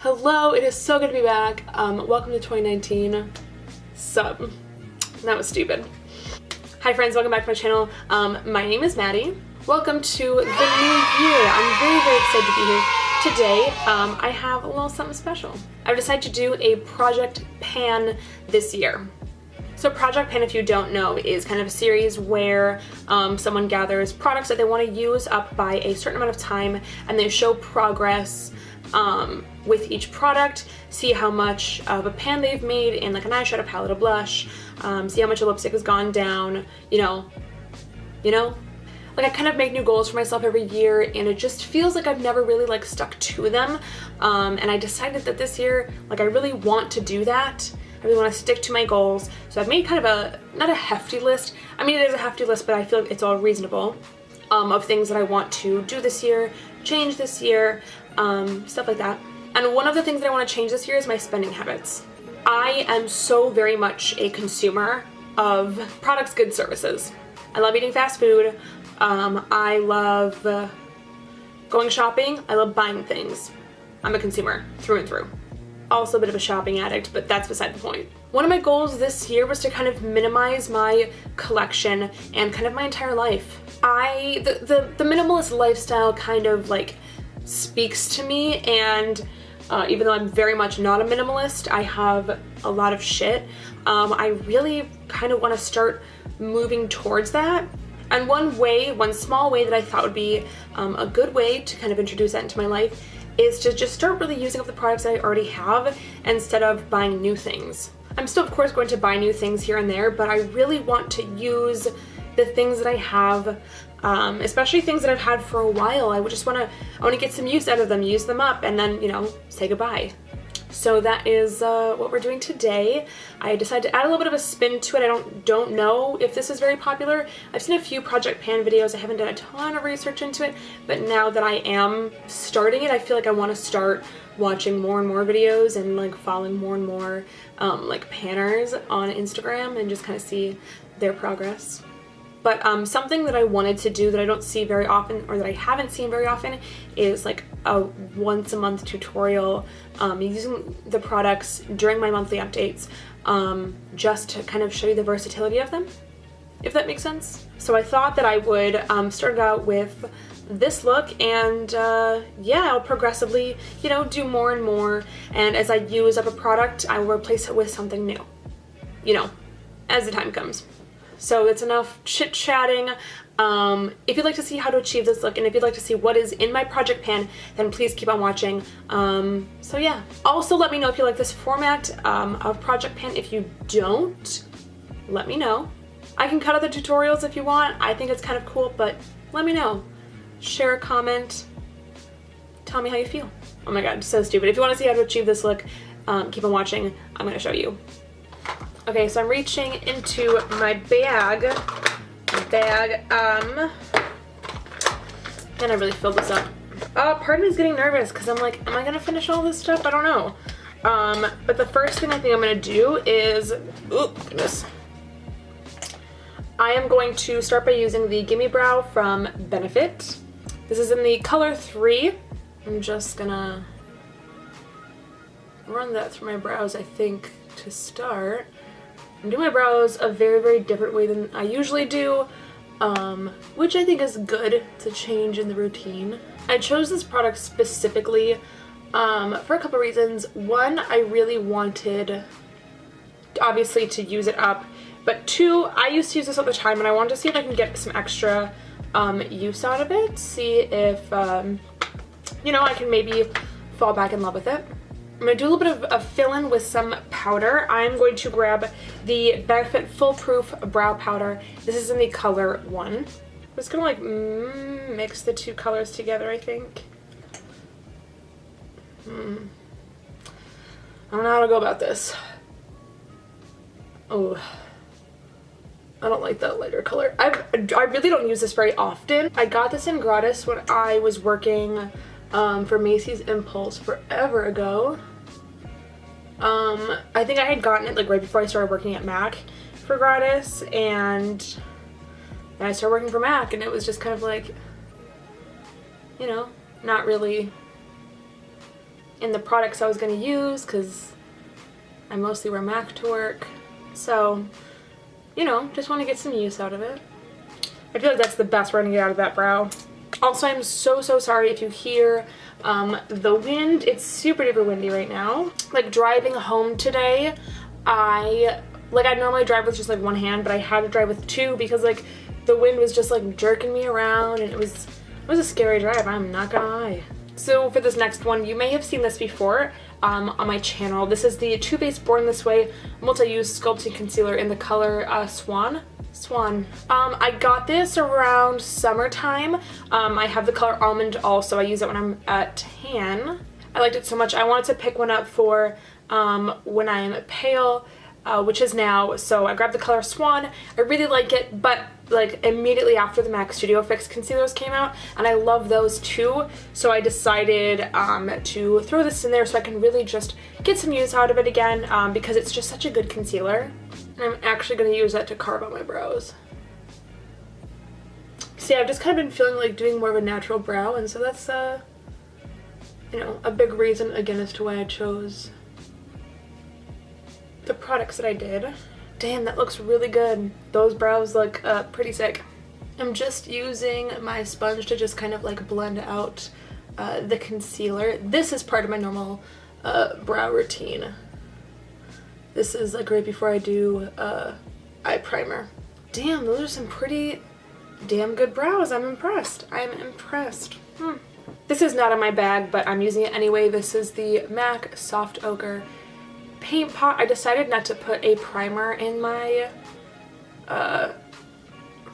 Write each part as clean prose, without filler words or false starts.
Hello, it is so good to be back. Welcome to 2019. Sup. That was stupid. Hi friends, welcome back to my channel. My name is Madie. Welcome to the new year. I'm very, very excited to be here. Today, I have a little something special. I've decided to do a project pan this year. So Project Pan, if you don't know, is kind of a series where someone gathers products that they want to use up by a certain amount of time, and they show progress with each product, see how much of a pan they've made in like an eyeshadow palette, a blush, see how much a lipstick has gone down, you know. Like I kind of make new goals for myself every year, and it just feels like I've never really like stuck to them. And I decided that this year, like I really want to do that. I really want to stick to my goals. So I've made kind of not a hefty list. I mean, it is a hefty list, but I feel like it's all reasonable, of things that I want to do this year, change this year, stuff like that. And one of the things that I want to change this year is my spending habits. I am so very much a consumer of products, goods, services. I love eating fast food. I love going shopping. I love buying things. I'm a consumer through and through. Also a bit of a shopping addict, but that's beside the point. One of my goals this year was to kind of minimize my collection and kind of my entire life. The minimalist lifestyle kind of like speaks to me, and even though I'm very much not a minimalist, I have a lot of shit. I really kind of want to start moving towards that. And one small way that I thought would be a good way to kind of introduce that into my life is to just start really using up the products that I already have instead of buying new things. I'm still of course going to buy new things here and there, but I really want to use the things that I have, especially things that I've had for a while. I want to get some use out of them, use them up, and then, you know, say goodbye. So that is what we're doing today. I decided to add a little bit of a spin to it. I don't know if this is very popular. I've seen a few Project Pan videos. I haven't done a ton of research into it, but now that I am starting it, I feel like I want to start watching more and more videos and like following more and more like panners on Instagram and just kind of see their progress. But something that I wanted to do that I don't see very often, or that I haven't seen very often, is like a once a month tutorial using the products during my monthly updates, just to kind of show you the versatility of them, if that makes sense. So I thought that I would start out with this look, and yeah, I'll progressively, you know, do more and more, and as I use up a product, I will replace it with something new, you know, as the time comes. So it's enough chit-chatting. If you'd like to see how to achieve this look, and if you'd like to see what is in my project pan, then please keep on watching. So yeah. Also let me know if you like this format of project pan. If you don't, let me know. I can cut out the tutorials if you want. I think it's kind of cool, but let me know. Share a comment. Tell me how you feel. Oh my god, so stupid. If you want to see how to achieve this look, keep on watching. I'm going to show you. Okay, so I'm reaching into my bag, and I really filled this up. Part of me is getting nervous because I'm like, am I gonna finish all this stuff? I don't know. But the first thing I think I'm gonna do is, oh goodness. I am going to start by using the Gimme Brow from Benefit. This is in the color 3. I'm just gonna run that through my brows, I think, to start. I'm doing my brows a very, very different way than I usually do, which I think is good. It's a change in the routine. I chose this product specifically for a couple reasons. One, I really wanted, obviously, to use it up, but two, I used to use this all the time, and I wanted to see if I can get some extra use out of it, see if, you know, I can maybe fall back in love with it. I'm going to do a little bit of a fill-in with some powder. I'm going to grab the Benefit Foolproof Brow Powder. This is in the color 1. I'm just going to like mix the two colors together, I think. I don't know how to go about this. Oh, I don't like that lighter color. I really don't use this very often. I got this in gratis when I was working for Macy's Impulse forever ago. I think I had gotten it like right before I started working at MAC for gratis, and then I started working for MAC, and it was just kind of like, you know, not really in the products I was going to use because I mostly wear MAC to work. So, you know, just want to get some use out of it. I feel like that's the best we're going to get out of that brow. Also, I'm so sorry if you hear the wind. It's super duper windy right now. Like driving home today, I normally drive with just like one hand, but I had to drive with two because like the wind was just like jerking me around, and it was a scary drive, I'm not gonna lie. So for this next one, you may have seen this before on my channel. This is the Too Faced Born This Way multi-use sculpting concealer in the color Swan. I got this around summertime. I have the color Almond also. I use it when I'm tan. I liked it so much. I wanted to pick one up for when I'm pale, which is now. So I grabbed the color Swan. I really like it, but like immediately after the MAC Studio Fix concealers came out, and I love those too. So I decided to throw this in there so I can really just get some use out of it again, because it's just such a good concealer. I'm actually going to use that to carve out my brows. See, I've just kind of been feeling like doing more of a natural brow, and so that's, you know, a big reason, again, as to why I chose the products that I did. Damn, that looks really good. Those brows look pretty sick. I'm just using my sponge to just kind of like blend out the concealer. This is part of my normal brow routine. This is like right before I do eye primer. Damn, those are some pretty damn good brows. I'm impressed. I'm impressed. This is not in my bag, but I'm using it anyway. This is the MAC Soft Ochre paint pot. I decided not to put a primer in my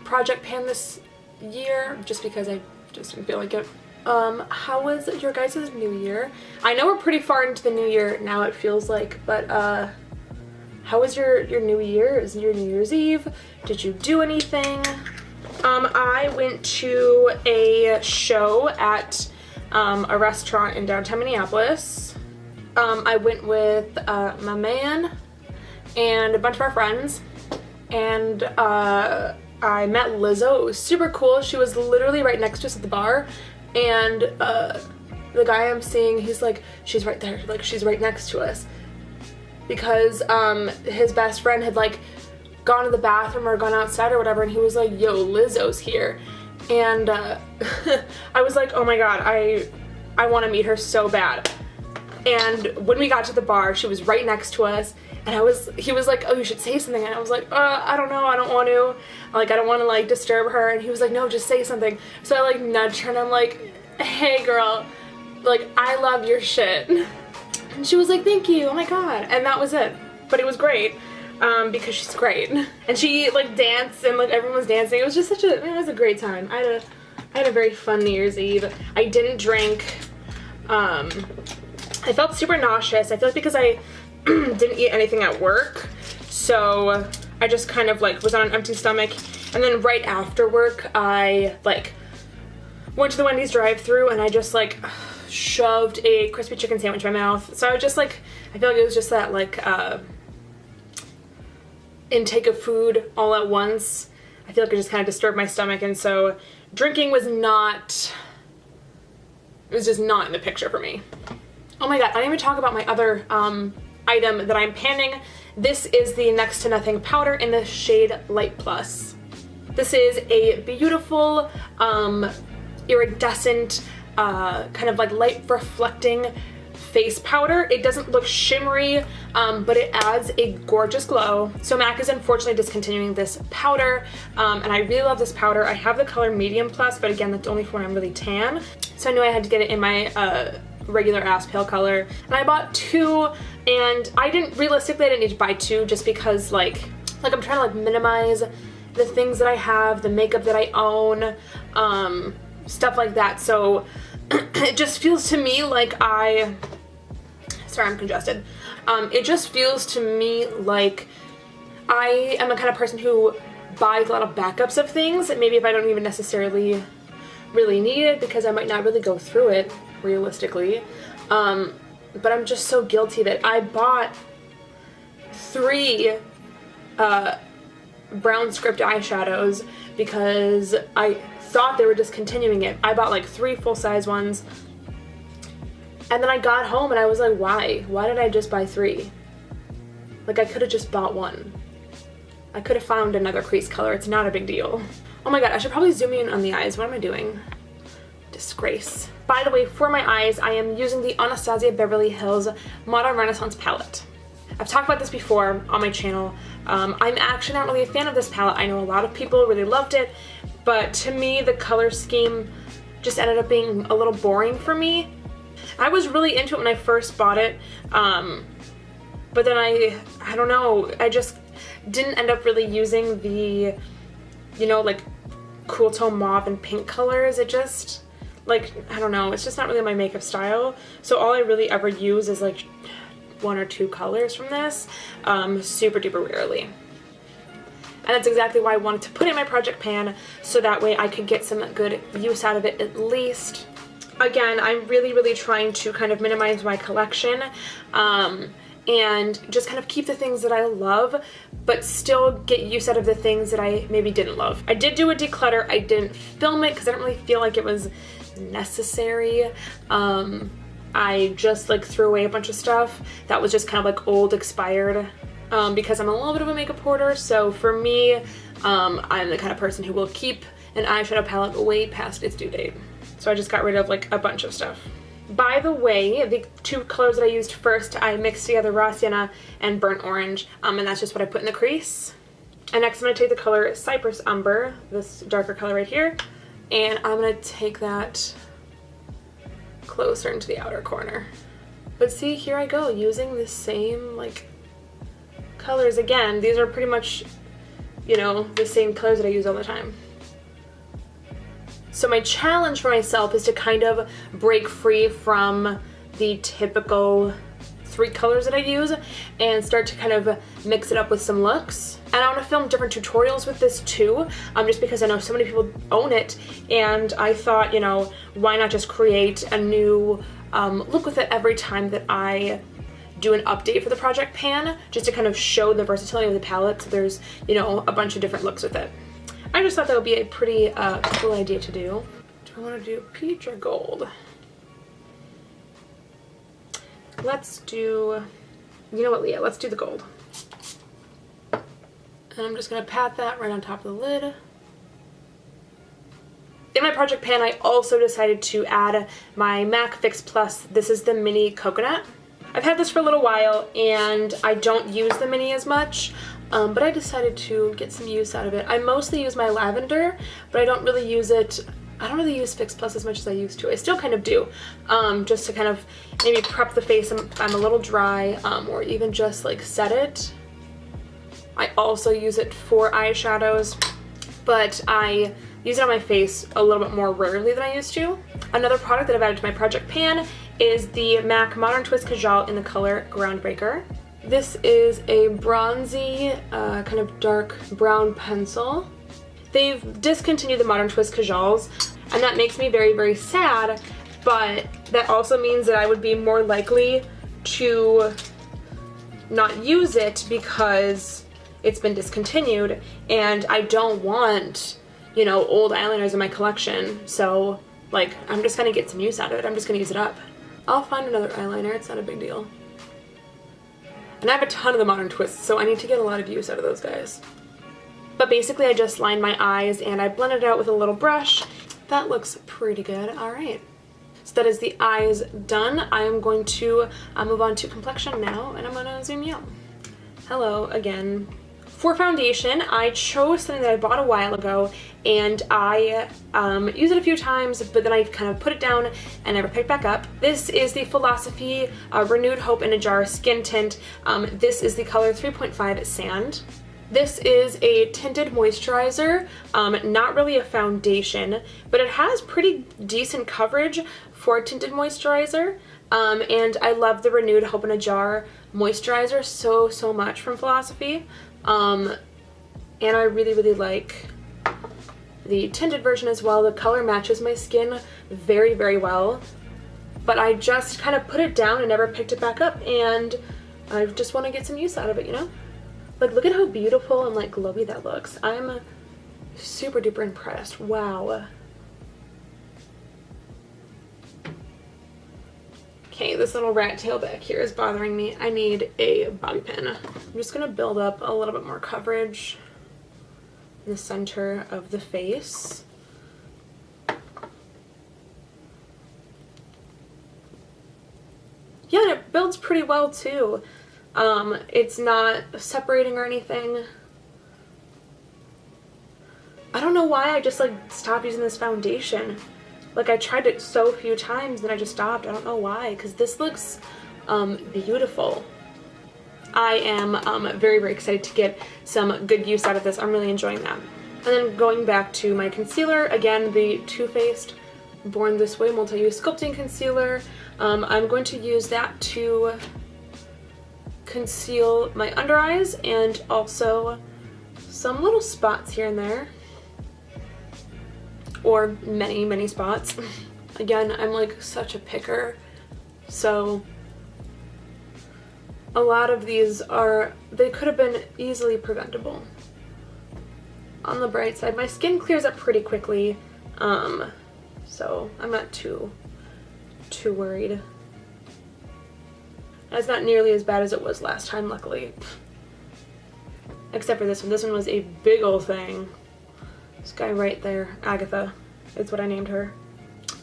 project pan this year just because I just didn't feel like it. How was your guys' new year? I know we're pretty far into the new year now, it feels like, but how was your new year? Is your New Year's Eve? Did you do anything? I went to a show at a restaurant in downtown Minneapolis. I went with my man and a bunch of our friends, and I met Lizzo. It was super cool. She was literally right next to us at the bar, and the guy I'm seeing, he's like, she's right there, like she's right next to us, because his best friend had like gone to the bathroom or gone outside or whatever, and he was like, yo, Lizzo's here. And I was like, oh my god, I want to meet her so bad. And when we got to the bar, she was right next to us, and he was like, oh, you should say something, and I was like, I don't know, I don't want to, like, I don't want to like disturb her. And he was like, no, just say something. So I like nudged her, and I'm like, hey girl, like, I love your shit. And she was like, thank you, oh my god. And that was it. But it was great, because she's great. And she like danced, and like everyone was dancing. It was just it was a great time. I had a very fun New Year's Eve. I didn't drink. I felt super nauseous. I feel like because I didn't eat anything at work, so I just kind of like was on an empty stomach. And then right after work, I like went to the Wendy's drive-thru, and I just like shoved a crispy chicken sandwich in my mouth. So I just like, I feel like it was just that like intake of food all at once. I feel like it just kind of disturbed my stomach, and so drinking was not, it was just not in the picture for me. Oh my god, I didn't even talk about my other item that I'm panning. This is the Next to Nothing powder in the shade Light Plus. This is a beautiful iridescent kind of like light reflecting face powder. It doesn't look shimmery, but it adds a gorgeous glow. So MAC is unfortunately discontinuing this powder, and I really love this powder. I have the color Medium Plus, but again, that's only for when I'm really tan. So I knew I had to get it in my regular ass pale color, and I bought two, and I didn't need to buy two just because like I'm trying to like minimize the things that I have, the makeup that I own, stuff like that. So it just feels to me like sorry, I'm congested. It just feels to me like I am a kind of person who buys a lot of backups of things, maybe if I don't even necessarily really need it, because I might not really go through it realistically. But I'm just so guilty that I bought 3 brown script eyeshadows because I thought they were discontinuing it. I bought like 3 full-size ones, And then I got home and I was like, why? Why did I just buy 3? Like, I could have just bought 1. I could have found another crease color. It's not a big deal. Oh my god, I should probably zoom in on the eyes. What am I doing? Disgrace. By the way, for my eyes, I am using the Anastasia Beverly Hills Modern Renaissance palette. I've talked about this before on my channel. I'm actually not really a fan of this palette. I know a lot of people really loved it, but to me, the color scheme just ended up being a little boring for me. I was really into it when I first bought it, but then I don't know, I just didn't end up really using the, you know, like cool tone mauve and pink colors. It just, like, I don't know, it's just not really my makeup style. So all I really ever use is like 1 or 2 colors from this, super duper rarely. And that's exactly why I wanted to put it in my project pan, so that way I could get some good use out of it at least. Again, I'm really trying to kind of minimize my collection, and just kind of keep the things that I love, but still get use out of the things that I maybe didn't love. I did do a declutter. I didn't film it because I didn't really feel like it was necessary. I just like threw away a bunch of stuff that was just kind of like old, expired, because I'm a little bit of a makeup hoarder. So for me, I'm the kind of person who will keep an eyeshadow palette way past its due date. So I just got rid of like a bunch of stuff. By the way, the 2 colors that I used first, I mixed together raw sienna and burnt orange, and that's just what I put in the crease. And next I'm going to take the color Cypress Umber, this darker color right here, and I'm going to take that closer into the outer corner. But see, here I go, using the same like colors again. These are pretty much, you know, the same colors that I use all the time. So my challenge for myself is to kind of break free from the typical 3 colors that I use and start to kind of mix it up with some looks. And I want to film different tutorials with this too, just because I know so many people own it, and I thought, you know, why not just create a new look with it every time that I do an update for the project pan, just to kind of show the versatility of the palette. So there's, you know, a bunch of different looks with it. I just thought that would be a pretty cool idea to do. Do I want to do peach or gold? Let's do, you know what, Leah, let's do the gold. And I'm just going to pat that right on top of the lid. In my project pan, I also decided to add my MAC Fix Plus. This is the mini coconut. I've had this for a little while and I don't use the mini as much. But I decided to get some use out of it. I mostly use my lavender, but I don't really use it. I don't really use Fix Plus as much as I used to. I still kind of do, just to kind of maybe prep the face if I'm a little dry, or even just like set it. I also use it for eyeshadows, but I use it on my face a little bit more rarely than I used to. Another product that I've added to my project pan is the MAC Modern Twist Kajal in the color Groundbreaker. This is a bronzy, kind of dark brown pencil. They've discontinued the Modern Twist Kajals, and that makes me very sad, but that also means that I would be more likely to not use it because it's been discontinued, and I don't want, you know, old eyeliners in my collection. So, like, I'm just gonna get some use out of it. I'm just gonna use it up. I'll find another eyeliner, it's not a big deal. And I have a ton of the Modern Twists, so I need to get a lot of use out of those guys. But basically I just lined my eyes and I blended it out with a little brush. That looks pretty good. All right. So that is the eyes done. I am going to move on to complexion now, and I'm gonna zoom you out. Hello again. For foundation, I chose something that I bought a while ago, and I used it a few times, but then I kind of put it down and never picked back up. This is the Philosophy Renewed Hope in a Jar Skin Tint. This is the color 3.5 Sand. This is a tinted moisturizer, not really a foundation, but it has pretty decent coverage for a tinted moisturizer. And I love the Renewed Hope in a Jar moisturizer so much from Philosophy. And I really like the tinted version as well. The color matches my skin very well, but I just kind of put it down and never picked it back up, and I just want to get some use out of it, you know? Like, look at how beautiful and like glowy that looks. I'm super duper impressed. Wow. Okay, this little rat tail back here is bothering me. I need a bobby pin. I'm just gonna build up a little bit more coverage in the center of the face. Yeah, and it builds pretty well too. It's not separating or anything. I don't know why I just like stopped using this foundation. Like I tried it so few times and I just stopped. I don't know why, because this looks beautiful. I am very, very excited to get some good use out of this. I'm really enjoying that. And then going back to my concealer, again, the Too Faced Born This Way Multi-Use Sculpting Concealer. I'm going to use that to conceal my under eyes and also some little spots here and there. Or many, many spots. Again, I'm like such a picker, so a lot of these they could have been easily preventable. On the bright side, my skin clears up pretty quickly, so I'm not too worried. And it's not nearly as bad as it was last time, luckily. Except for this one. This one was a big old thing. This guy right there, Agatha, is what I named her.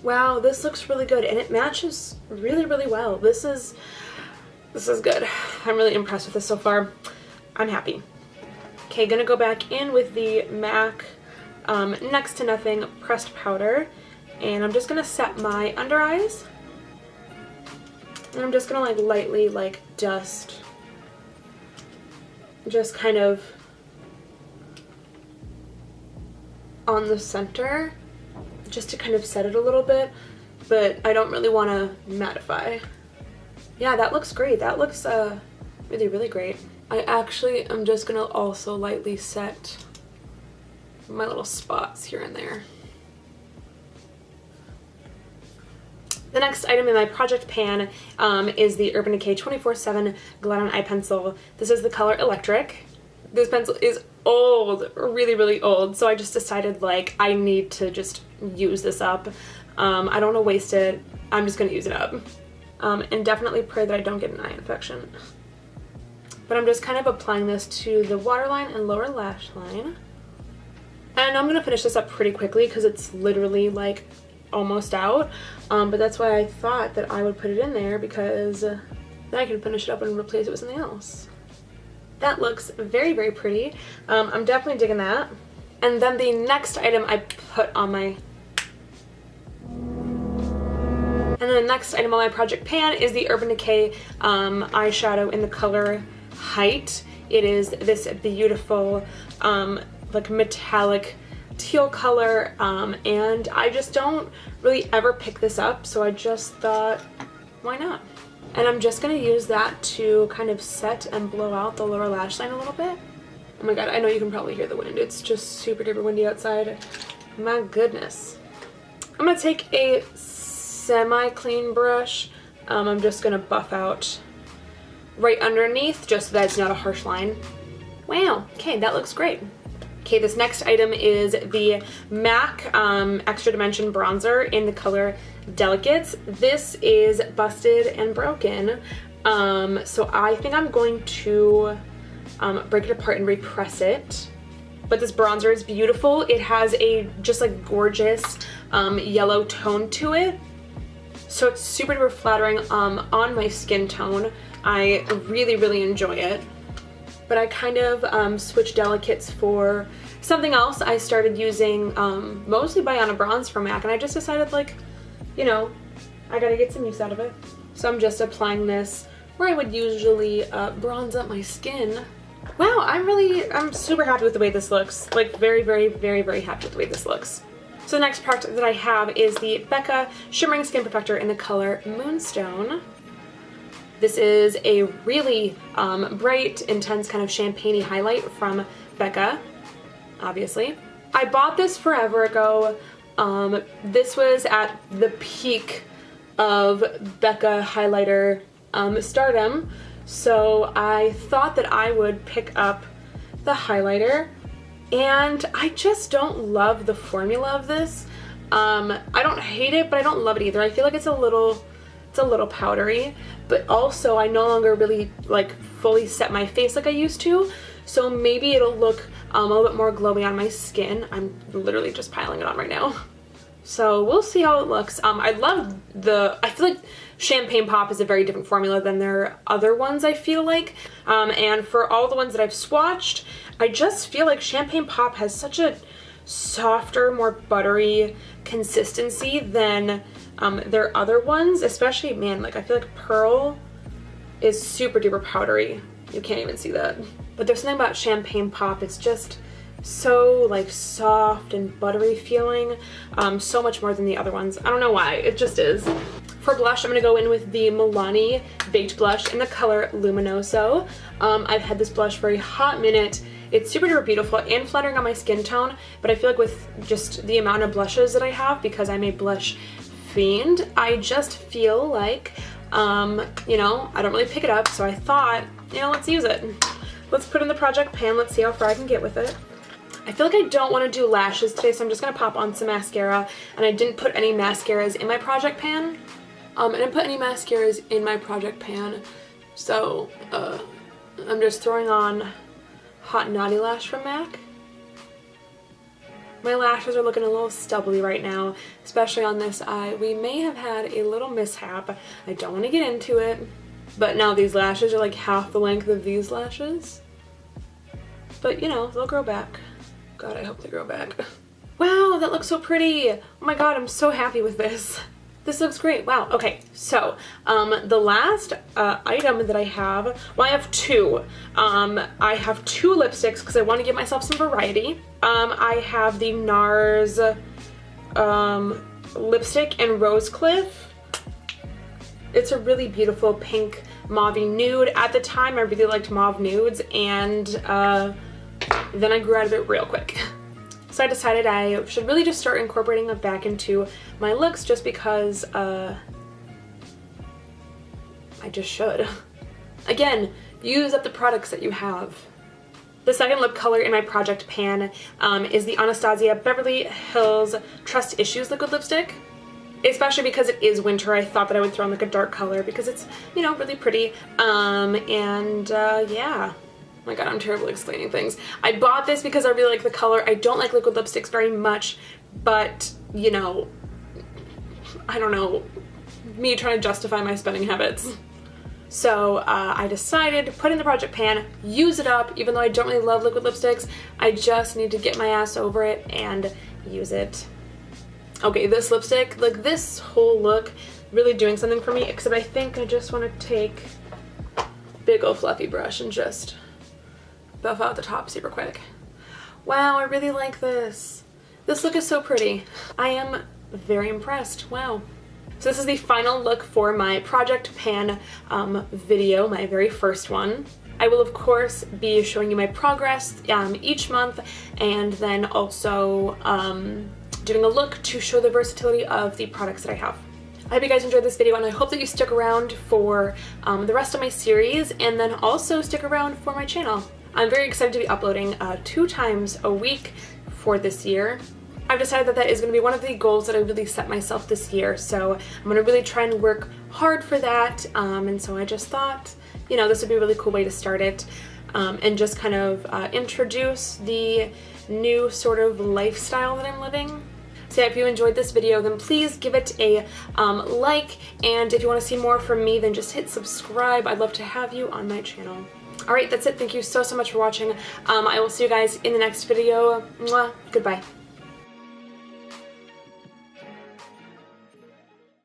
Wow, this looks really good, and it matches really, really well. This is good. I'm really impressed with this so far. I'm happy. Okay, gonna go back in with the MAC Next to Nothing pressed powder, and I'm just gonna set my under eyes. And I'm just gonna like lightly like dust, just kind of on the center, just to kind of set it a little bit, but I don't really want to mattify. Yeah, that looks great. That looks really, really great. I actually am just gonna also lightly set my little spots here and there. The next item in my project pan is the Urban Decay 24/7 Glide On Eye Pencil. This is the color Electric. This pencil is old, really, really old, so I just decided like I need to just use this up. I don't want to waste it. I'm just going to use it up. And definitely pray that I don't get an eye infection. But I'm just kind of applying this to the waterline and lower lash line. And I'm going to finish this up pretty quickly because it's literally like almost out. But that's why I thought that I would put it in there, because then I can finish it up and replace it with something else. That looks very, very pretty. I'm definitely digging that. And then the next item I put on my... And then the next item on my project pan is the Urban Decay eyeshadow in the color Haight. It is this beautiful like metallic teal color, and I just don't really ever pick this up, so I just thought, why not? And I'm just going to use that to kind of set and blow out the lower lash line a little bit. Oh my god, I know you can probably hear the wind. It's just super duper windy outside. My goodness. I'm going to take a semi-clean brush. I'm just going to buff out right underneath just so that it's not a harsh line. Wow, okay, that looks great. Okay, this next item is the MAC Extra Dimension Bronzer in the color Delicates. This is busted and broken, so I think I'm going to break it apart and repress it. But this bronzer is beautiful. It has a just like gorgeous yellow tone to it, so it's super duper flattering on my skin tone. I really, really enjoy it. But I kind of switched Delicates for something else. I started using mostly Biana Bronze from MAC, and I just decided, like, you know, I gotta get some use out of it. So I'm just applying this where I would usually bronze up my skin. Wow, I'm super happy with the way this looks. Like, very, very, very, very happy with the way this looks. So the next product that I have is the Becca Shimmering Skin Perfector in the color Moonstone. This is a really bright, intense kind of champagne-y highlight from Becca, obviously. I bought this forever ago. This was at the peak of Becca highlighter stardom, so I thought that I would pick up the highlighter, and I just don't love the formula of this. I don't hate it, but I don't love it either. I feel like it's a little It's a little powdery, but also I no longer really like fully set my face like I used to. So maybe it'll look a little bit more glowy on my skin. I'm literally just piling it on right now. So we'll see how it looks. I feel like Champagne Pop is a very different formula than their other ones, I feel like. And for all the ones that I've swatched, I just feel like Champagne Pop has such a softer, more buttery consistency than their other ones. Especially, man, like I feel like Pearl is super duper powdery. You can't even see that. But there's something about Champagne Pop, it's just so like soft and buttery feeling, so much more than the other ones. I don't know why, it just is. For blush, I'm gonna go in with the Milani Baked Blush in the color Luminoso. I've had this blush for a hot minute. It's super duper beautiful and flattering on my skin tone, but I feel like with just the amount of blushes that I have, because I'm a blush fiend, I just feel like, you know, I don't really pick it up, so I thought, you know, let's use it. Let's put it in the project pan, let's see how far I can get with it. I feel like I don't want to do lashes today, so I'm just going to pop on some mascara, and I didn't put any mascaras in my project pan. I didn't put any mascaras in my project pan, so I'm just throwing on Hot Naughty Lash from MAC. My lashes are looking a little stubbly right now, especially on this eye. We may have had a little mishap. I don't want to get into it, but now these lashes are like half the length of these lashes. But you know, they'll grow back. God, I hope they grow back. Wow, that looks so pretty. Oh my god, I'm so happy with this. This looks great. Wow. Okay, so the last item that I have, well, I have two. I have two lipsticks because I want to give myself some variety. I have the NARS lipstick in Rosecliffe. It's a really beautiful pink mauve nude. At the time, I really liked mauve nudes, and then I grew out of it real quick. So I decided I should really just start incorporating it back into my looks, just because I just should. Again, use up the products that you have. The second lip color in my project pan is the Anastasia Beverly Hills Trust Issues liquid lipstick. Especially because it is winter, I thought that I would throw in like a dark color because it's, you know, really pretty. Yeah. Oh my god, I'm terrible at explaining things. I bought this because I really like the color. I don't like liquid lipsticks very much, but, you know, I don't know, me trying to justify my spending habits. So I decided to put it in the project pan, use it up, even though I don't really love liquid lipsticks. I just need to get my ass over it and use it. Okay, this lipstick, like this whole look, really doing something for me, except I think I just want to take a big old fluffy brush and just buff out the top super quick. Wow, I really like this. This look is so pretty. I am very impressed. Wow. So this is the final look for my project pan video, my very first one. I will of course be showing you my progress each month, and then also doing a look to show the versatility of the products that I have. I hope you guys enjoyed this video, and I hope that you stick around for the rest of my series, and then also stick around for my channel. I'm very excited to be uploading 2 times a week for this year. I've decided that that is going to be one of the goals that I really set myself this year, so I'm going to really try and work hard for that, and so I just thought, you know, this would be a really cool way to start it, and just kind of introduce the new sort of lifestyle that I'm living. So yeah, if you enjoyed this video, then please give it a like, and if you want to see more from me, then just hit subscribe. I'd love to have you on my channel. Alright, that's it. Thank you so much for watching. I will see you guys in the next video. Mwah. Goodbye.